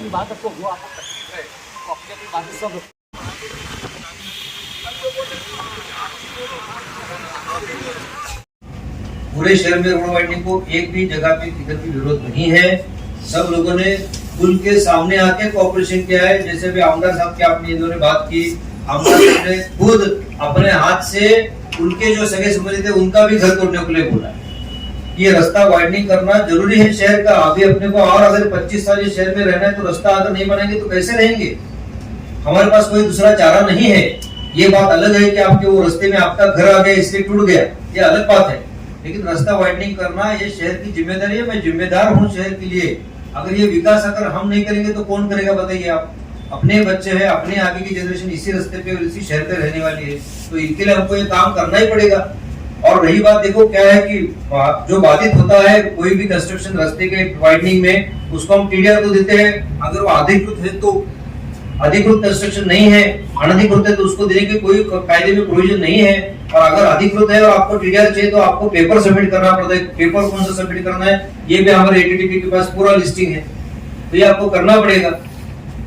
अपनी बात रखो, जो आपको तकलीफ है तो अपनी अपनी बातें सब रखो। पूरे शहर में रोड वाइडनिंग को एक भी जगह पे किधर की जरूरत नहीं है। सब लोगों ने पुल के सामने आके कोऑपरेशन किया है। जैसे भी आमदार साहब की आपने इन्होंने बात की, आमदार साहब ने खुद अपने हाथ से उनके जो सगे संबंधी थे उनका भी घर तोड़ने के लिए बोला। ये रास्ता वाइडनिंग करना जरूरी है शहर का। अभी अपने को और अगर 25 साल इस शहर में रहना है तो रास्ता अगर नहीं बनाएंगे तो कैसे रहेंगे? हमारे पास कोई दूसरा चारा नहीं है। ये बात अलग है कि आपके वो रास्ते में आपका घर आ गया इसलिए टूट गया, ये अलग बात है। लेकिन रास्ता वाइडनिंग करना ये शहर की जिम्मेदारी है। मैं जिम्मेदार हूँ शहर के लिए। अगर ये विकास अगर हम नहीं करेंगे तो कौन करेगा बताइए आप? अपने बच्चे हैं, अपने आगे की जनरेशन इसी रास्ते पे और इसी शहर पे रहने वाली है, तो इनके लिए हमको ये काम करना ही पड़ेगा। और रही बात, देखो क्या है कि जो बाधित होता है कोई भी कंस्ट्रक्शन रास्ते के वाइडनिंग में, उसको हम टीडीआर को देते हैं। अगर वो अधिकृत है तो अधिकृत कंस्ट्रक्शन नहीं है, अनधिकृत है तो उसको देने की कोई कायदे में प्रोविजन नहीं है। और अगर अधिकृत है और आपको टीडीआर चाहिए तो आपको पेपर सबमिट करना पड़ता है। पेपर कौन सा सबमिट करना है ये भी हमारे एटीडीपी के पास पूरा लिस्टिंग है, तो ये आपको करना पड़ेगा।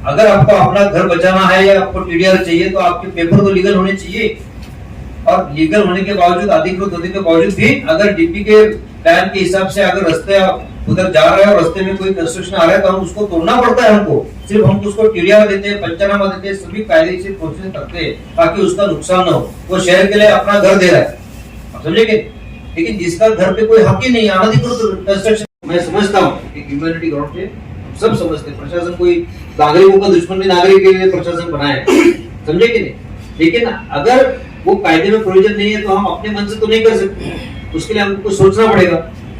अगर आपको अपना घर बचाना है या आपको टीडीआर चाहिए तो आपके पेपर तो लीगल होने चाहिए। और लीगल होने के बावजूद, अधिकृत होने के बावजूद भी अगर डीपी के प्लान के हिसाब से अगर रास्ते उधर जा रहा है और रास्ते में कोई कंस्ट्रक्शन आ रहा है तो हम उसको तोड़ना पड़ता है। हमको सिर्फ हम उसको टीडीआर देते हैं, पंचनामा देते हैं, सभी कायदे से प्रोसेस करते हैं ताकि उसका नुकसान न हो। वो शहर के लिए अपना घर दे रहा है, आप समझेंगे। लेकिन जिसका घर पे कोई हक ही नहीं, अनधिकृत कंस्ट्रक्शन, मैं समझता हूँ कि ह्यूमैनिटी ग्राउंड पे सब समझते, प्रशासन कोई नागरिकों का दुश्मन भी नागरिक के लिए प्रशासन बनाया है, समझे कि नहीं। लेकिन अगर वो कायदे में प्रोविजन नहीं है तो हम अपने मन से तो नहीं कर सकते, उसके लिए हमको सोचना पड़ेगा।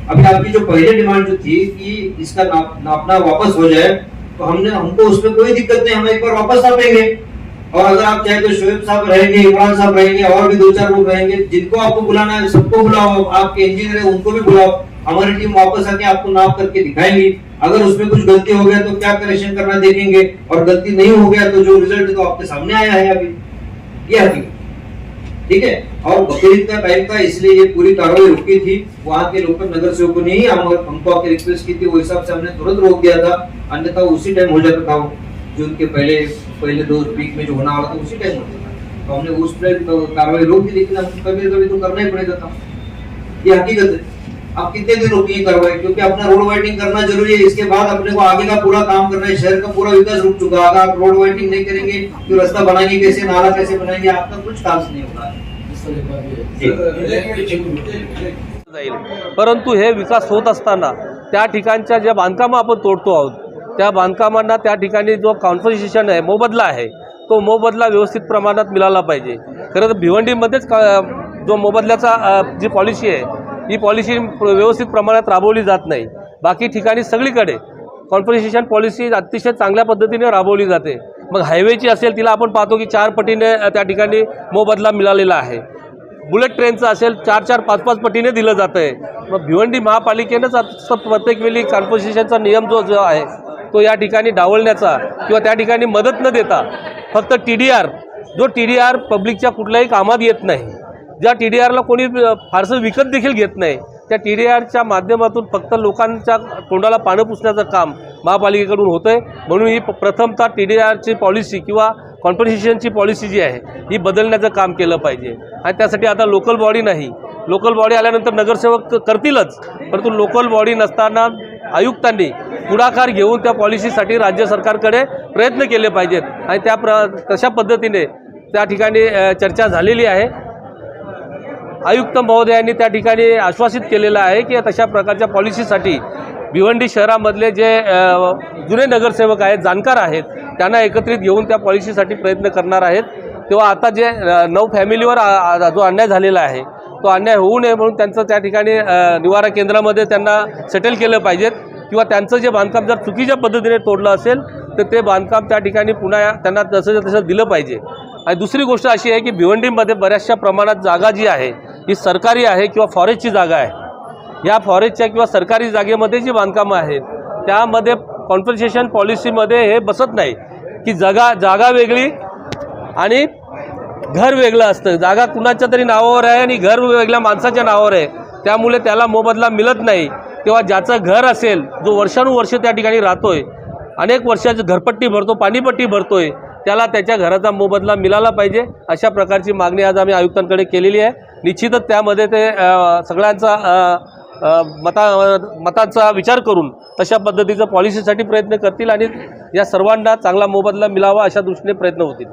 अभी आपकी जो पहले डिमांड जो थी कि इसका नापना वापस हो जाए, तो हमको उसमें कोई दिक्कत नहीं, हम एक बार वापस नापेंगे। और अगर आप चाहे तो शोएब साहब रहेंगे, इमरान साहब रहेंगे, और भी 2-4 लोग रहेंगे, जिनको आपको बुलाना है सबको बुलाओ, आपके इंजीनियर है उनको भी बुलाओ। हमारी टीम वापस आके आपको नाप करके दिखाएंगी। अगर उसमें कुछ गलती हो गया तो क्या करेक्शन करना देखेंगे, और गलती नहीं हो गया तो जो रिजल्ट तो आपके सामने आया है अभी, ये हकीकत, ठीक है। और बकरीद का टाइम था इसलिए ये पूरी कार्रवाई रुकी थी। वहां के लोकल नगर सेवकों ने ही हमको आके रिक्वेस्ट की थी, वो हिसाब से हमने तुरंत रोक दिया था, अन्यथा उसी टाइम हो जाता था वो, जून के पहले 2 वीक में जो होना वाला था उसी टाइम होता था। तो हमने उस पर तो कार्रवाई रोक दी, लेकिन हमको कभी कभी तो करना ही पड़ेगा था, ये हकीकत है। आप कितने दिन रोकिए कार्रवाई, क्योंकि अपना रोड वाइडनिंग करना जरूरी है। इसके बाद अपने को आगे का पूरा काम करना है। शहर का पूरा विकास रुक चुका है। अगर आप रोड वाइडनिंग नहीं करेंगे तो रास्ता बनाएंगे कैसे, नाला कैसे बनाएंगे, आपका कुछ काम नहीं होगा। जाईल, परंतु हे विकास होत असताना त्या ठिकाणच्या ज्या बांधकामं आपण तोडतो आहोत, त्या बांधकामांना त्या ठिकाणी जो कॉन्फिगरेशन आहे, मोबदला आहे, तो मोबदला व्यवस्थित प्रमाणात मिळाला पाहिजे। खरं तर भिवंडीमध्येच जो मोबदल्याचा जी पॉलिसी आहे, ही पॉलिसी व्यवस्थित प्रमाणात राबवली जात नाही। बाकी ठिकाणी सगळीकडे कॉन्फिगरेशन पॉलिसी अतिशय चांगल्या पद्धतीने राबवली जाते। मग हायवेची असेल तिला आपण पाहतो की 4 पटीने त्या ठिकाणी मोबदला मिळालेला आहे। बुलेट ट्रेनचं असेल 4-4, 5-5 पटीने दिलं जातं आहे। मग भिवंडी महापालिकेनंच आता प्रत्येक वेळी कॉन्फिगरेशनचा नियम जो आहे तो या ठिकाणी डावलण्याचा किंवा त्या ठिकाणी मदत न देता फक्त टीडीआर पब्लिकच्या कुठल्याही कामात येत नाही, ज्या टीडीआरला कोणी फारसं विकत देखील घेत नाही, त्या टीडीआरच्या माध्यमातून फक्त लोकांच्या तोंडाला पानं पुसण्याचं काम महापालिकेकडून होतं आहे। म्हणून ही प्रथमतः टीडीआरची पॉलिसी किंवा कॉन्फिगरेशनची पॉलिसी जी आहे ही बदलण्याचं काम केलं पाहिजे। आणि त्यासाठी आता लोकल बॉडी नाही, लोकल बॉडी आल्यानंतर नगरसेवक करतीलच, परंतु लोकल बॉडी नसताना आयुक्तांनी पुढाकार घेऊन त्या पॉलिसीसाठी राज्य सरकारकडे प्रयत्न केले पाहिजेत। आणि तशा पद्धतीने त्या ठिकाणी चर्चा झालेली आहे। आयुक्त महोदयांनी त्या ठिकाणी आश्वासित केलेलं आहे की तशा प्रकारच्या पॉलिसीसाठी भिवंडी शहरामधले जे जुने नगरसेवक आहेत, जाणकार आहेत, त्यांना एकत्रित घेऊन त्या पॉलिसीसाठी प्रयत्न करणार आहेत। तेव्हा आता जे 9 फॅमिलीवर जो अन्याय झालेला आहे तो अन्याय होऊ नये म्हणून त्यांचं त्या ठिकाणी निवारा केंद्रामध्ये त्यांना सेटल केलं पाहिजेत, किंवा त्यांचं जे बांधकाम जर चुकीच्या पद्धतीने तोडलं असेल तर ते बांधकाम त्या ठिकाणी पुन्हा त्यांना तसं दिलं पाहिजे। आणि दुसरी गोष्ट अशी आहे की भिवंडीमध्ये बऱ्याचशा प्रमाणात जागा जी आहे ही सरकारी आहे किंवा फॉरेस्टची जागा आहे। या फॉरेस्टच्या किंवा सरकारी जागेमध्ये जी बांधकामं आहेत त्यामध्ये कॉन्फिगरेशन पॉलिसीमध्ये हे बसत नाही की जागा वेगळी आणि घर वेगळं असतं। जागा कुणाच्या तरी नावावर आहे आणि घर वेगळ्या माणसाच्या नावावर आहे, त्यामुळे त्याला मोबदला मिळत नाही। तेव्हा ज्याचं घर असेल, जो वर्षानुवर्ष त्या ठिकाणी राहतोय अनेक वर्षाची घरपट्टी भरतो, पाणीपट्टी भरतोय, त्याला त्याच्या घराचा मोबदला मिळाला पाहिजे, अशा प्रकारची मागणी आज आम्ही आयुक्तांकडे केलेली आहे. निश्चितच त्यामध्ये ते सगळ्यांचा मतांचा विचार करून तशा पद्धतीचं पॉलिसीसाठी प्रयत्न करतील आणि या सर्वांना चांगला मोबदला मिळावा अशा दृष्टीने प्रयत्न होतील.